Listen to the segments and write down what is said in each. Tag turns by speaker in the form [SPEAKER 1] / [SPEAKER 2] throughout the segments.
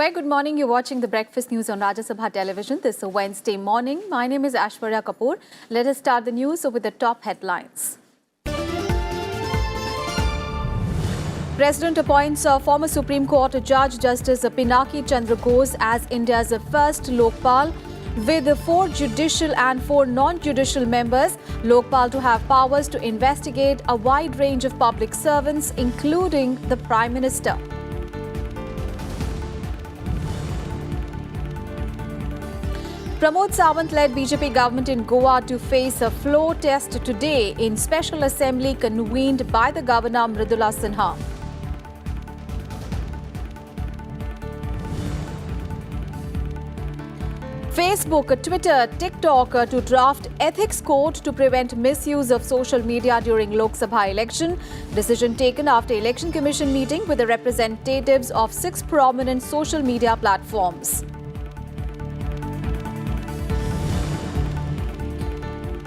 [SPEAKER 1] Very good morning. You're watching the Breakfast News on Rajya Sabha television. This is a Wednesday morning. My name is Ashwarya Kapoor. Let us start the news with the top headlines. President appoints former Supreme Court Judge Justice Pinaki Chandra Ghosh as India's first Lokpal, with 4 judicial and 4 non-judicial members. Lokpal to have powers to investigate a wide range of public servants, including the Prime Minister. Pramod Sawant-led BJP government in Goa to face a floor test today in special assembly convened by the Governor Mridula Sinha. Facebook, Twitter, TikTok to draft ethics code to prevent misuse of social media during Lok Sabha election. Decision taken after Election Commission meeting with the representatives of 6 prominent social media platforms.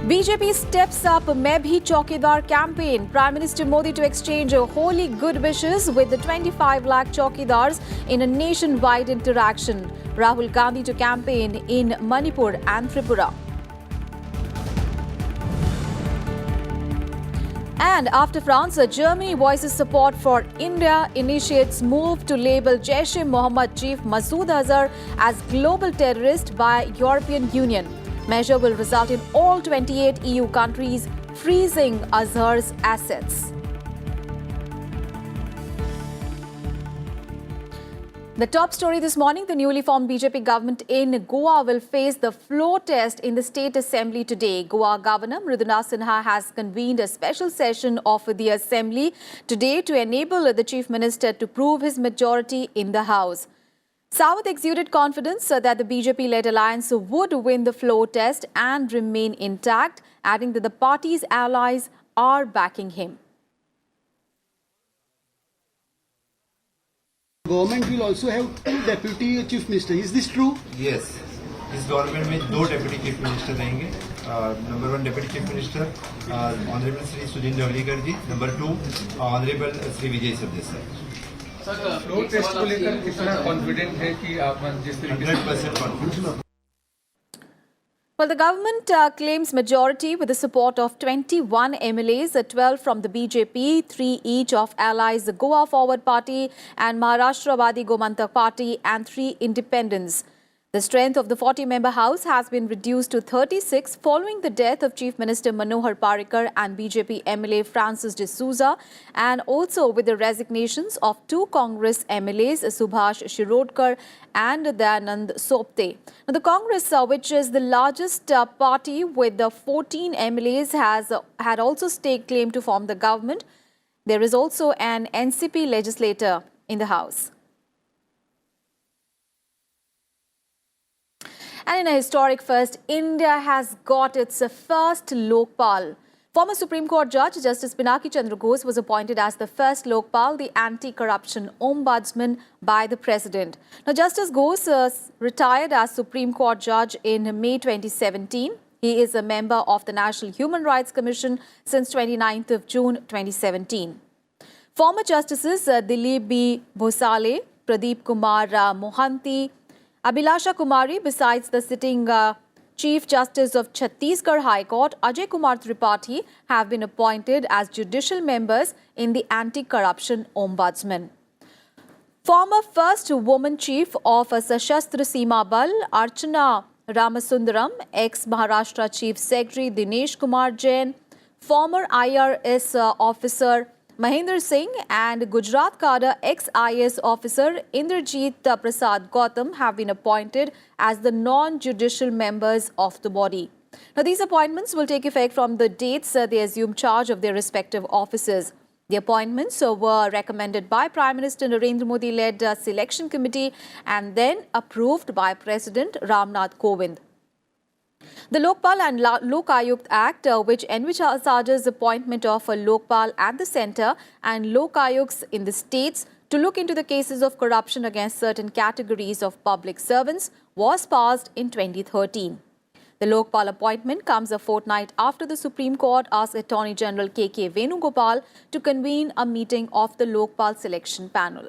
[SPEAKER 1] BJP steps up Main Bhi Chaukidar campaign. Prime Minister Modi to exchange holy good wishes with the 25 lakh Chaukidars in a nationwide interaction. Rahul Gandhi to campaign in Manipur and Tripura. And after France, Germany voices support for India, initiates move to label Jaish-e-Mohammed chief Masood Azhar as global terrorist by European Union. Measure will result in all 28 EU countries freezing Azhar's assets. The top story this morning, the newly formed BJP government in Goa will face the floor test in the State Assembly today. Goa Governor Mridula Sinha has convened a special session of the Assembly today to enable the Chief Minister to prove his majority in the House. Sawant exuded confidence that the BJP-led alliance would win the floor test and remain intact, adding that the party's allies are backing him.
[SPEAKER 2] Government will also have 2 deputy chief minister. Is this true?
[SPEAKER 3] Yes. इस government में 2 deputy chief minister रहेंगे. Number 1 deputy chief minister honourable Shri Sudin Dhavalikar ji, number 2 honourable Shri Vijay Sardesai.
[SPEAKER 4] Sir, floor test को लेकर कितना confident है कि आप जिस तरीके
[SPEAKER 3] 100% confident.
[SPEAKER 1] Well, the government claims majority with the support of 21 MLAs, 12 from the BJP, 3 each of allies, the Goa Forward Party and Maharashtrawadi Gomantak Party, and 3 independents. The strength of the 40-member House has been reduced to 36 following the death of Chief Minister Manohar Parrikar and BJP MLA Francis D'Souza, and also with the resignations of 2 Congress MLAs, Subhash Shirodkar and Dayanand Sopte. Now, the Congress, which is the largest party with the 14 MLAs, had also staked claim to form the government. There is also an NCP legislator in the House. And in a historic first, India has got its first Lokpal. Former Supreme Court Judge Justice Pinaki Chandra Ghosh was appointed as the first Lokpal, the anti-corruption ombudsman, by the President. Now, Justice Ghosh retired as Supreme Court Judge in May 2017. He is a member of the National Human Rights Commission since 29th of June 2017. Former Justices Dilip B. Bhosale, Pradeep Kumar Mohanty, Abhilasha Kumari, besides the sitting Chief Justice of Chhattisgarh High Court, Ajay Kumar Tripathi, have been appointed as judicial members in the Anti-Corruption Ombudsman. Former first woman chief of Sashastra Seema Bal, Archana Ramasundaram, ex-Maharashtra Chief Secretary Dinesh Kumar Jain, former IRS officer Mahendra Singh and Gujarat cadre ex-IAS officer Indrajit Prasad Gautam have been appointed as the non-judicial members of the body. Now, these appointments will take effect from the dates they assume charge of their respective offices. The appointments were recommended by Prime Minister Narendra Modi-led selection committee and then approved by President Ramnath Kovind. The Lokpal and Lok Ayukt Act, which envisages appointment of a Lokpal at the centre and Lok Ayuks in the states to look into the cases of corruption against certain categories of public servants, was passed in 2013. The Lokpal appointment comes a fortnight after the Supreme Court asked Attorney General K.K. Venugopal to convene a meeting of the Lokpal selection panel.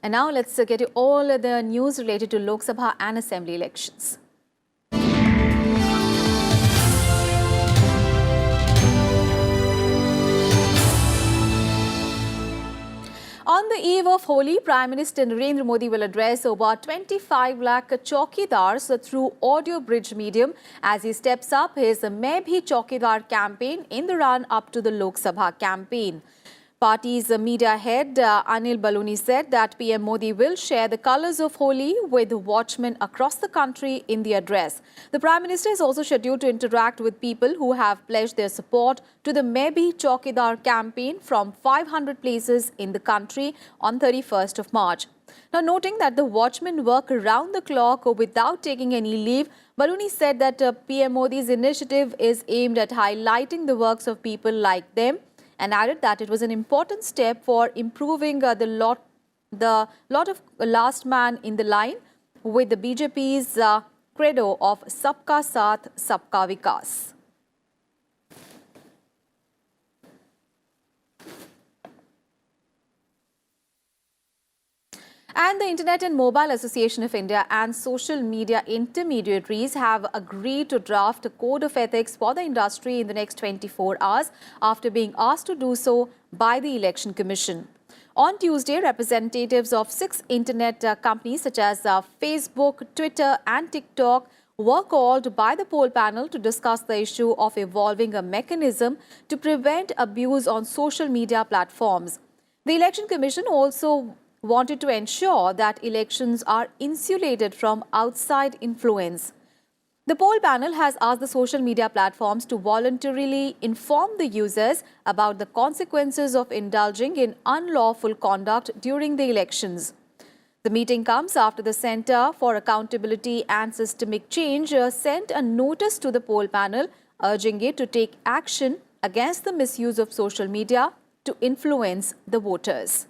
[SPEAKER 1] And now let's get you all the news related to Lok Sabha and Assembly elections. On the eve of Holi, Prime Minister Narendra Modi will address over 25 lakh Chaukidars through audio bridge medium as he steps up his Main Bhi Chaukidar campaign in the run-up to the Lok Sabha campaign. Party's media head Anil Baluni said that PM Modi will share the colours of Holi with watchmen across the country in the address. The Prime Minister is also scheduled to interact with people who have pledged their support to the Main Bhi Chaukidar campaign from 500 places in the country on 31st of March. Now, noting that the watchmen work around the clock without taking any leave, Baluni said that PM Modi's initiative is aimed at highlighting the works of people like them, and added that it was an important step for improving the lot of last man in the line with the BJP's credo of Sabka Saath, Sabka Vikas. And the Internet and Mobile Association of India and social media intermediaries have agreed to draft a code of ethics for the industry in the next 24 hours after being asked to do so by the Election Commission. On Tuesday, representatives of 6 internet companies such as Facebook, Twitter and TikTok were called by the poll panel to discuss the issue of evolving a mechanism to prevent abuse on social media platforms. The Election Commission also wanted to ensure that elections are insulated from outside influence. The poll panel has asked the social media platforms to voluntarily inform the users about the consequences of indulging in unlawful conduct during the elections. The meeting comes after the Centre for Accountability and Systemic Change sent a notice to the poll panel urging it to take action against the misuse of social media to influence the voters.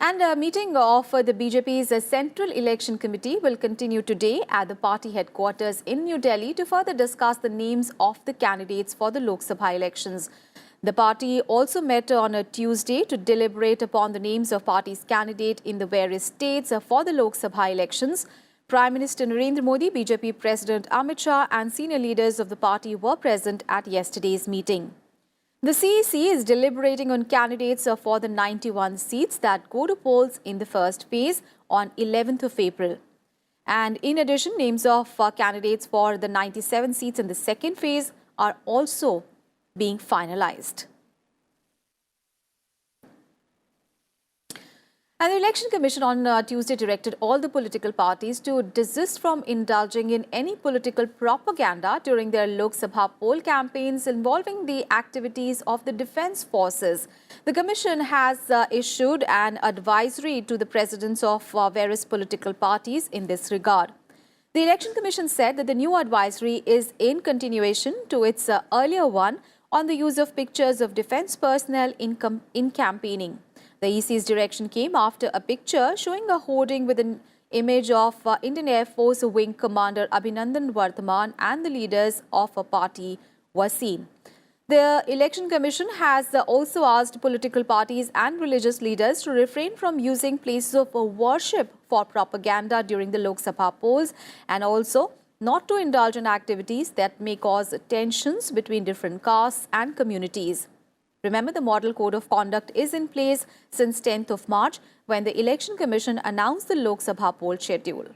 [SPEAKER 1] And a meeting of the BJP's Central Election Committee will continue today at the party headquarters in New Delhi to further discuss the names of the candidates for the Lok Sabha elections. The party also met on a Tuesday to deliberate upon the names of party's candidate in the various states for the Lok Sabha elections. Prime Minister Narendra Modi, BJP President Amit Shah and senior leaders of the party were present at yesterday's meeting. The CEC is deliberating on candidates for the 91 seats that go to polls in the first phase on 11th of April. And in addition, names of candidates for the 97 seats in the second phase are also being finalized. And the Election Commission on Tuesday directed all the political parties to desist from indulging in any political propaganda during their Lok Sabha poll campaigns involving the activities of the defence forces. The Commission has issued an advisory to the presidents of various political parties in this regard. The Election Commission said that the new advisory is in continuation to its earlier one on the use of pictures of defence personnel in campaigning. The EC's direction came after a picture showing a hoarding with an image of Indian Air Force Wing Commander Abhinandan Vardhaman and the leaders of a party were seen. The Election Commission has also asked political parties and religious leaders to refrain from using places of worship for propaganda during the Lok Sabha polls and also not to indulge in activities that may cause tensions between different castes and communities. Remember, the Model Code of Conduct is in place since 10th of March when the Election Commission announced the Lok Sabha poll schedule.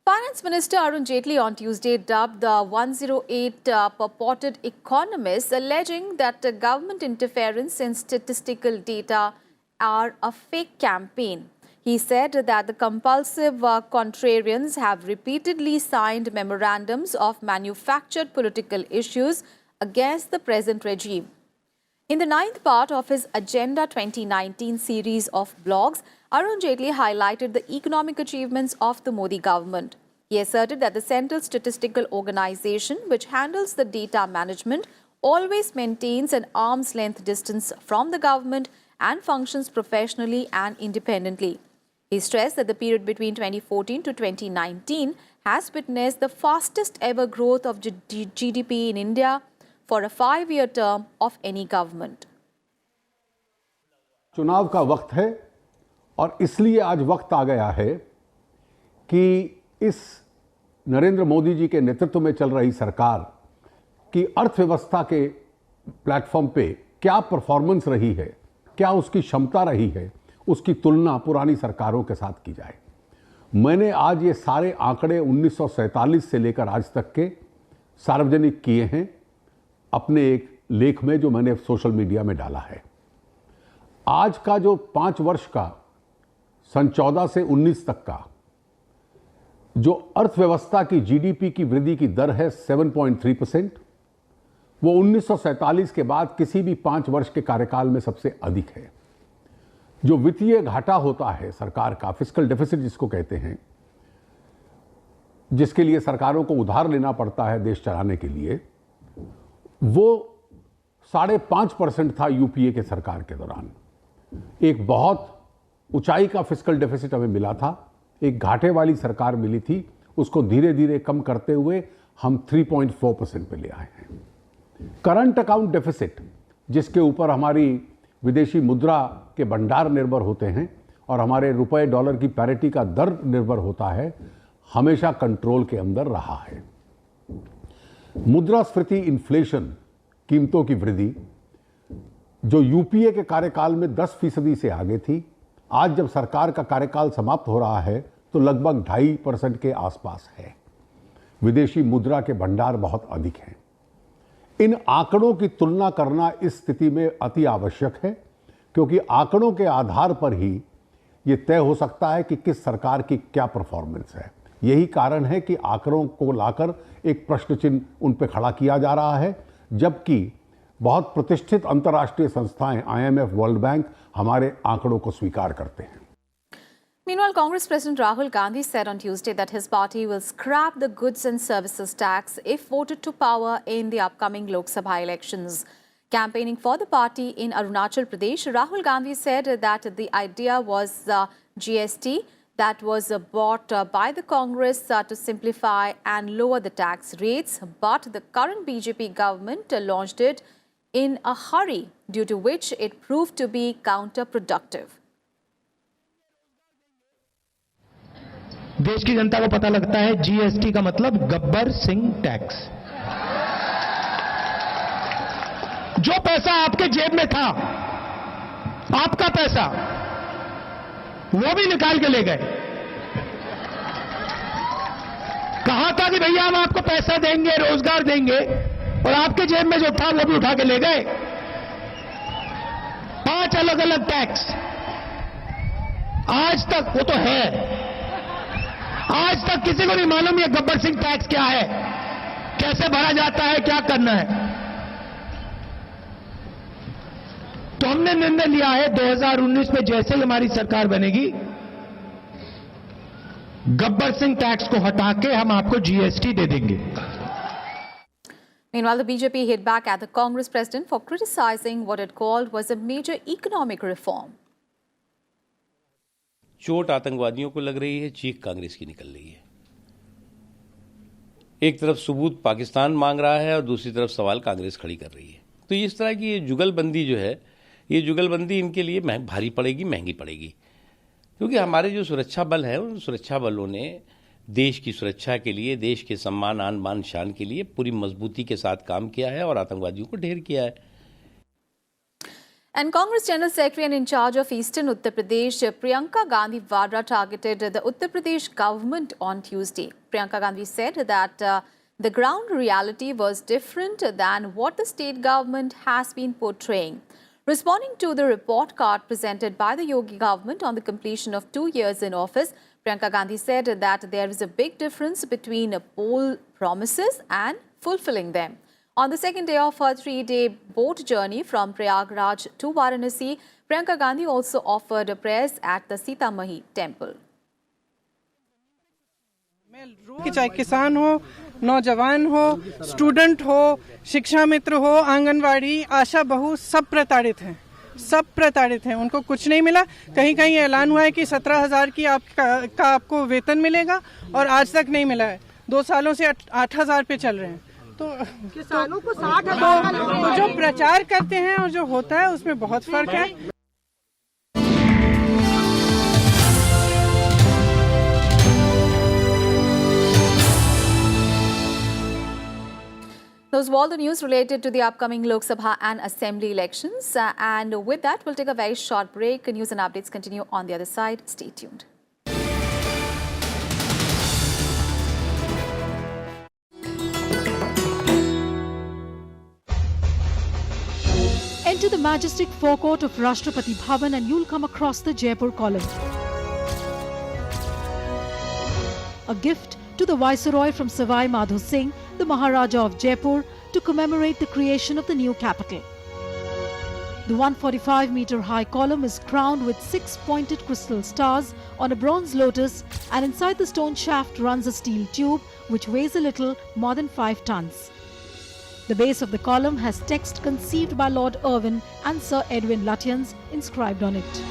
[SPEAKER 1] Finance Minister Arun Jaitley on Tuesday dubbed the 108 purported economists, alleging that government interference in statistical data are a fake campaign. He said that the compulsive contrarians have repeatedly signed memorandums of manufactured political issues against the present regime. In the 9th part of his Agenda 2019 series of blogs, Arun Jaitley highlighted the economic achievements of the Modi government. He asserted that the Central Statistical Organization, which handles the data management, always maintains an arm's length distance from the government and functions professionally and independently. He stressed that the period between 2014 to 2019 has witnessed the fastest ever growth of GDP in India for a 5-year term of any government.
[SPEAKER 5] चुनाव का वक्त है और इसलिए आज वक्त आ गया है कि इस नरेंद्र मोदी जी के नेतृत्व में चल रही सरकार की अर्थव्यवस्था के प्लेटफॉर्म पे क्या परफॉर्मेंस रही है, क्या उसकी क्षमता रही है, उसकी तुलना पुरानी सरकारों के साथ की जाए। मैंने आज ये सारे आंकड़े 1947 से लेकर आज तक के सार्वजनिक किए हैं अपने एक लेख में जो मैंने सोशल मीडिया में डाला है। आज का जो 5 वर्ष का सन 14 से 19 तक का जो अर्थव्यवस्था की जीडीपी की वृद्धि की दर है 7.3%, वो 1947 के बाद किसी भी 5 वर्ष के कार्यकाल में सबसे अधिक है। जो वित्तीय घाटा होता है सरकार का, फिस्कल डेफिसिट जिसको कहते हैं, जिसके लिए सरकारों को उधार लेना पड़ता है देश चलाने के लिए, वो 5.5% था यूपीए के सरकार के दौरान। एक बहुत ऊंचाई का फिस्कल डेफिसिट हमें मिला था, एक घाटे वाली सरकार मिली थी, उसको धीरे धीरे कम करते हुए हम 3.4% पे ले आए हैं। करंट अकाउंट डेफिसिट जिसके ऊपर हमारी विदेशी मुद्रा के भंडार निर्भर होते हैं और हमारे रुपए डॉलर की पैरिटी का दर निर्भर होता है, हमेशा कंट्रोल के अंदर रहा है। मुद्रास्फीति, इन्फ्लेशन, कीमतों की वृद्धि जो यूपीए के कार्यकाल में 10% से आगे थी, आज जब सरकार का कार्यकाल समाप्त हो रहा है तो लगभग 2.5% के आसपास है। विदेशी मुद्रा के भंडार बहुत अधिक हैं। इन आंकड़ों की तुलना करना इस स्थिति में अति आवश्यक है, क्योंकि आंकड़ों के आधार पर ही ये तय हो सकता है कि किस सरकार की क्या परफॉर्मेंस है। यही कारण है कि आंकड़ों को लाकर एक प्रश्न चिन्ह उन पर खड़ा किया जा रहा है, जबकि बहुत प्रतिष्ठित अंतर्राष्ट्रीय संस्थाएं, IMF, वर्ल्ड बैंक हमारे आंकड़ों को स्वीकार करते हैं।
[SPEAKER 1] Meanwhile, Congress President Rahul Gandhi said on Tuesday that his party will scrap the goods and services tax if voted to power in the upcoming Lok Sabha elections. Campaigning for the party in Arunachal Pradesh, Rahul Gandhi said that the idea was GST that was brought by the Congress to simplify and lower the tax rates, but the current BJP government launched it in a hurry, due to which it proved to be counterproductive.
[SPEAKER 6] देश की जनता को पता लगता है GST का मतलब Gabbar Singh tax. जो पैसा आपके जेब में था, आपका पैसा, वो भी निकाल के ले गए। कहा था कि भैया हम आपको पैसा देंगे, रोजगार देंगे, और आपके जेब में जो था वो भी उठा के ले गए। 5 अलग अलग टैक्स आज तक, वो तो है, आज तक किसी को नहीं मालूम ये गब्बर सिंह टैक्स क्या है, कैसे भरा जाता है, क्या करना है। तो हमने निर्णय लिया है 2019 में जैसे ही हमारी सरकार बनेगी, गब्बर सिंह टैक्स को हटा के हम आपको जीएसटी दे देंगे।
[SPEAKER 1] Meanwhile, the BJP hit back at the Congress president for criticizing what it called was a major economic reform.
[SPEAKER 7] चोट आतंकवादियों को लग रही है, चीख कांग्रेस की निकल रही है। एक तरफ सबूत पाकिस्तान मांग रहा है और दूसरी तरफ सवाल कांग्रेस खड़ी कर रही है। तो इस तरह की ये जुगलबंदी जो है, ये जुगलबंदी इनके लिए भारी पड़ेगी, महंगी पड़ेगी, क्योंकि हमारे जो सुरक्षा बल हैं, उन सुरक्षा बलों ने देश की सुरक्षा के लिए, देश के सम्मान, आन बान शान के लिए पूरी मजबूती के साथ काम किया है और आतंकवादियों को ढेर किया है।
[SPEAKER 1] And Congress General Secretary and in charge of Eastern Uttar Pradesh, Priyanka Gandhi Vadra, targeted the Uttar Pradesh government on Tuesday. Priyanka Gandhi said that the ground reality was different than what the state government has been portraying. Responding to the report card presented by the Yogi government on the completion of 2 years in office, Priyanka Gandhi said that there is a big difference between poll promises and fulfilling them. On the second day of her 3-day boat journey from Prayagraj to Varanasi, Priyanka Gandhi also offered prayers at the Sita Mahi temple.
[SPEAKER 8] कि चाहे किसान हो, नौजवान हो, student हो, शिक्षा मित्र हो, आंगनवाड़ी, आशा बहु, सब प्रताड़ित हैं। सब प्रताड़ित हैं, उनको कुछ नहीं मिला। कहीं कहीं ऐलान हुआ है कि 17,000 की का आपको वेतन मिलेगा और आज तक नहीं मिला है। 2 सालों से 8,000 पे चल रहे हैं। तो किसानों को 60,000 तो जो प्रचार करते हैं और जो होता है उसमें बहुत फर्क है।
[SPEAKER 1] Those were all the news related to the upcoming Lok Sabha and Assembly elections. And with that, we'll take a very short break. News and updates continue on the other side. Stay tuned.
[SPEAKER 9] Enter the majestic forecourt of Rashtrapati Bhavan and you'll come across the Jaipur column. A gift to the Viceroy from Savai Madho Singh, the Maharaja of Jaipur, to commemorate the creation of the new capital. The 145-meter high column is crowned with 6 pointed crystal stars on a bronze lotus, and inside the stone shaft runs a steel tube which weighs a little more than 5 tons. The base of the column has text conceived by Lord Irwin and Sir Edwin Lutyens inscribed on it.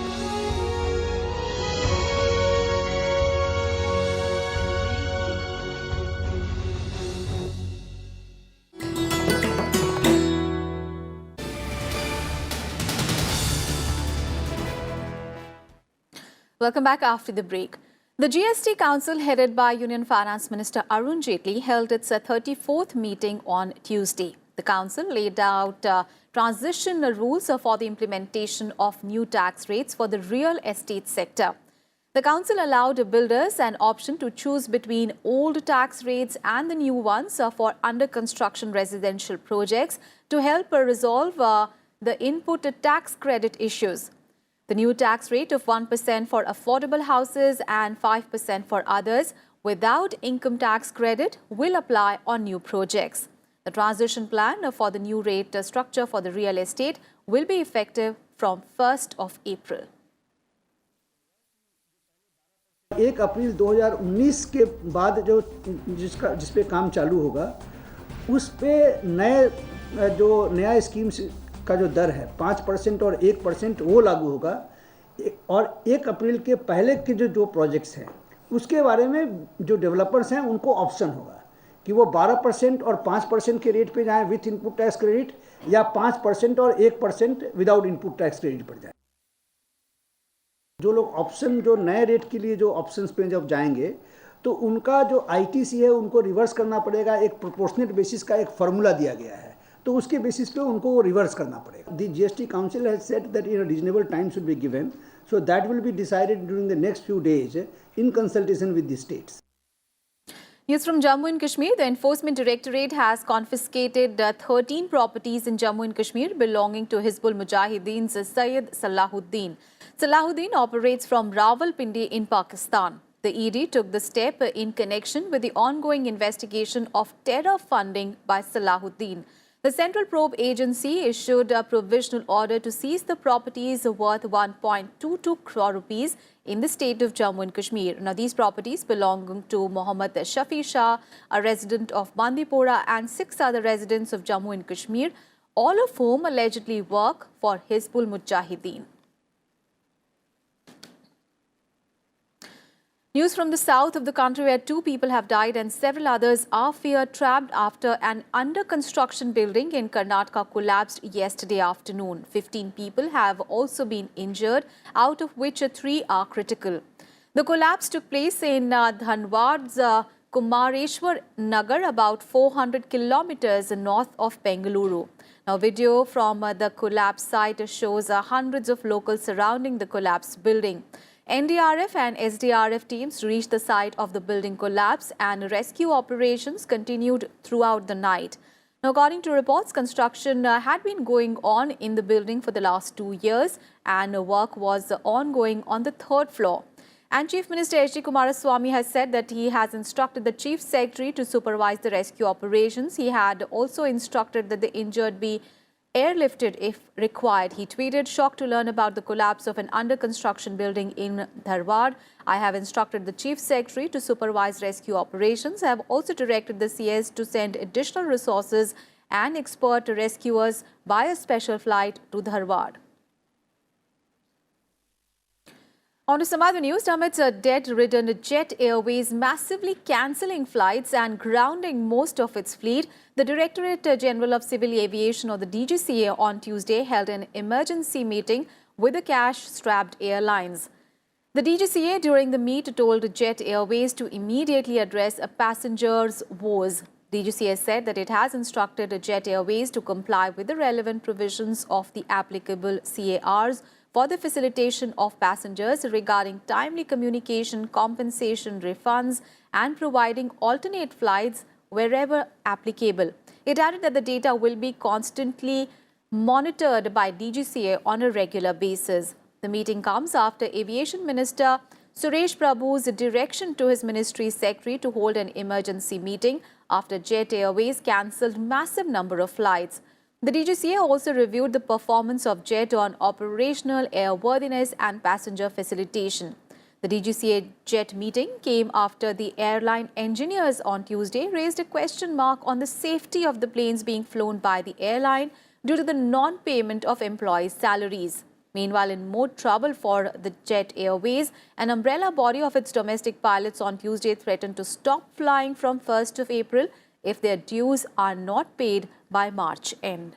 [SPEAKER 1] Welcome back after the break. The GST Council, headed by Union Finance Minister Arun Jaitley, held its 34th meeting on Tuesday. The Council laid out transition rules for the implementation of new tax rates for the real estate sector. The Council allowed builders an option to choose between old tax rates and the new ones for under-construction residential projects to help resolve the input tax credit issues. The new tax rate of 1% for affordable houses and 5% for others without income tax credit will apply on new projects. The transition plan for the new rate structure for the real estate will be effective from 1st of April.
[SPEAKER 2] 1 अप्रैल 2019 के बाद जिस पे काम चालू होगा, उस पे नया स्कीम का जो दर है 5% और 1% वो लागू होगा। और 1 अप्रैल के पहले के जो प्रोजेक्ट्स हैं उसके बारे में जो डेवलपर्स हैं उनको ऑप्शन होगा कि वो 12% और 5% के रेट पे जाएं विथ इनपुट टैक्स क्रेडिट, या 5% और 1% विदाउट इनपुट टैक्स क्रेडिट पर जाएं। जो लोग ऑप्शन, जो नए रेट के लिए जो ऑप्शंस पे जब जाएंगे तो उनका जो ITC है उनको रिवर्स करना पड़ेगा। एक प्रोपोर्शनेट बेसिस का एक फार्मूला दिया गया है, तो उसके बेसिस पे उनको वो रिवर्स करना पड़ेगा। The GST Council has said that a reasonable time should be given, so that will be decided during the next few days in consultation with the states.
[SPEAKER 1] News from Jammu and Kashmir. The Enforcement Directorate has confiscated 13 properties in Jammu and Kashmir belonging to Hizbul Mujahideen's Syed Salahuddin. Salahuddin operates from Rawalpindi in Pakistan. The ED took the step in connection with the ongoing investigation of terror funding by Salahuddin. The Central Probe Agency issued a provisional order to seize the properties worth 1.22 crore rupees in the state of Jammu and Kashmir. Now, these properties belong to Mohammad Shafi Shah, a resident of Bandipora, and 6 other residents of Jammu and Kashmir, all of whom allegedly work for Hizbul Mujahideen. News from the south of the country, where 2 people have died and several others are feared trapped after an under-construction building in Karnataka collapsed yesterday afternoon. 15 people have also been injured, out of which 3 are critical. The collapse took place in Dhanwad's Kumareshwar Nagar, about 400 kilometers north of Bengaluru. Now, video from the collapse site shows hundreds of locals surrounding the collapsed building. NDRF and SDRF teams reached the site of the building collapse, and rescue operations continued throughout the night. Now, according to reports, construction had been going on in the building for the last 2 years, and work was ongoing on the 3rd floor. And Chief Minister H.D. Kumaraswamy has said that he has instructed the Chief Secretary to supervise the rescue operations. He had also instructed that the injured be airlifted if required. He tweeted, "Shocked to learn about the collapse of an under-construction building in Dharwad. I have instructed the Chief Secretary to supervise rescue operations. I have also directed the CS to send additional resources and expert rescuers by a special flight to Dharwad." On to some other news. Amidst a debt-ridden Jet Airways massively cancelling flights and grounding most of its fleet, the Directorate General of Civil Aviation, or the DGCA, on Tuesday held an emergency meeting with the cash-strapped airlines. The DGCA during the meet told Jet Airways to immediately address a passenger's woes. DGCA said that it has instructed Jet Airways to comply with the relevant provisions of the applicable CARs for the facilitation of passengers regarding timely communication, compensation, refunds, and providing alternate flights wherever applicable. It added that the data will be constantly monitored by DGCA on a regular basis. The meeting comes after Aviation Minister Suresh Prabhu's direction to his ministry secretary to hold an emergency meeting after Jet Airways cancelled massive number of flights. The DGCA also reviewed the performance of Jet on operational airworthiness and passenger facilitation. The DGCA Jet meeting came after the airline engineers on Tuesday raised a question mark on the safety of the planes being flown by the airline due to the non-payment of employees' salaries. Meanwhile, in more trouble for the Jet Airways, an umbrella body of its domestic pilots on Tuesday threatened to stop flying from 1st of April if their dues are not paid by March end.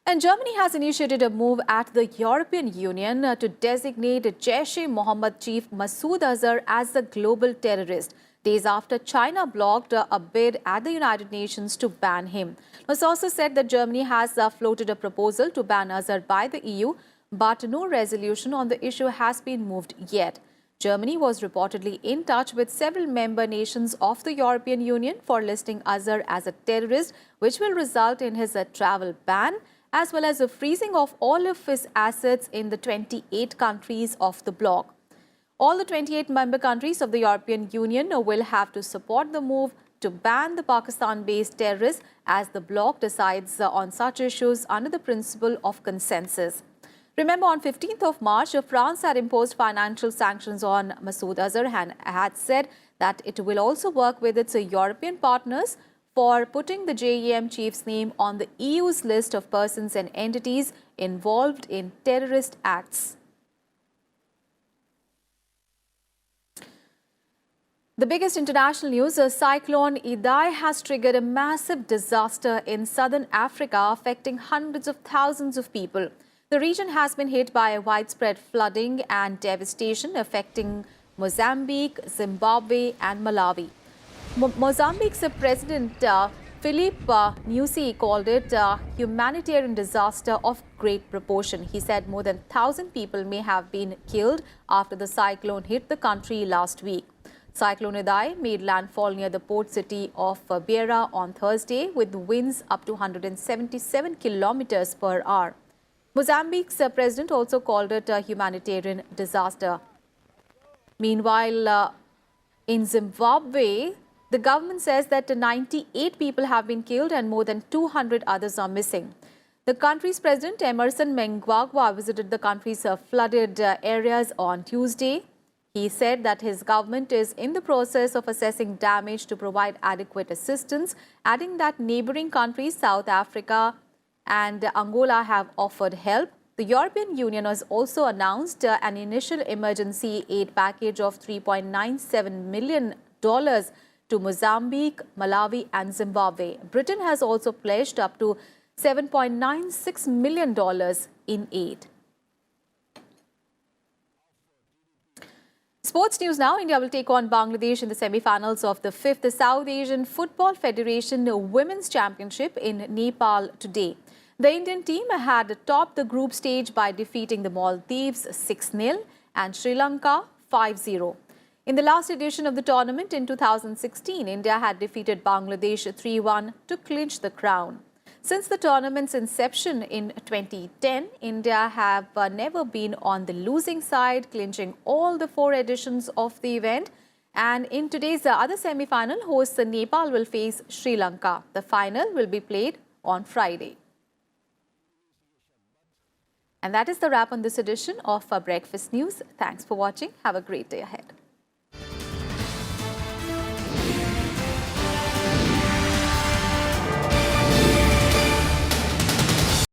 [SPEAKER 1] And Germany has initiated a move at the European Union to designate Jaish-e-Mohammed chief Masood Azhar as a global terrorist, days after China blocked a bid at the United Nations to ban him. It was also said that Germany has floated a proposal to ban Azhar by the EU, but no resolution on the issue has been moved yet. Germany was reportedly in touch with several member nations of the European Union for listing Azhar as a terrorist, which will result in his travel ban, as well as a freezing of all of his assets in the 28 countries of the bloc. All the 28 member countries of the European Union will have to support the move to ban the Pakistan-based terrorists as the bloc decides on such issues under the principle of consensus. Remember, on 15th of March, France had imposed financial sanctions on Masood Azhar and had said that it will also work with its European partners for putting the JEM chief's name on the EU's list of persons and entities involved in terrorist acts. The biggest international news, Cyclone Idai has triggered a massive disaster in southern Africa, affecting hundreds of thousands of people. The region has been hit by widespread flooding and devastation, affecting Mozambique, Zimbabwe and Malawi. Mozambique's President Filipe Nyusi called it a humanitarian disaster of great proportion. He said more than 1,000 people may have been killed after the cyclone hit the country last week. Cyclone Idai made landfall near the port city of Beira on Thursday with winds up to 177 kilometers per hour. Mozambique's president also called it a humanitarian disaster. Meanwhile, in Zimbabwe, the government says that 98 people have been killed and more than 200 others are missing. The country's president, Emerson Mnangagwa, visited the country's flooded areas on Tuesday. He said that his government is in the process of assessing damage to provide adequate assistance, adding that neighboring countries, South Africa and Angola, have offered help. The European Union has also announced an initial emergency aid package of $3.97 million to Mozambique, Malawi and Zimbabwe. Britain has also pledged up to $7.96 million in aid. Sports news now. India will take on Bangladesh in the semi-finals of the 5th South Asian Football Federation Women's Championship in Nepal today. The Indian team had topped the group stage by defeating the Maldives 6-0 and Sri Lanka 5-0. In the last edition of the tournament in 2016, India had defeated Bangladesh 3-1 to clinch the crown. Since the tournament's inception in 2010, India have never been on the losing side, clinching all the 4 editions of the event. And in today's other semi-final, hosts Nepal will face Sri Lanka. The final will be played on Friday. And that is the wrap on this edition of Breakfast News. Thanks for watching. Have a great day ahead.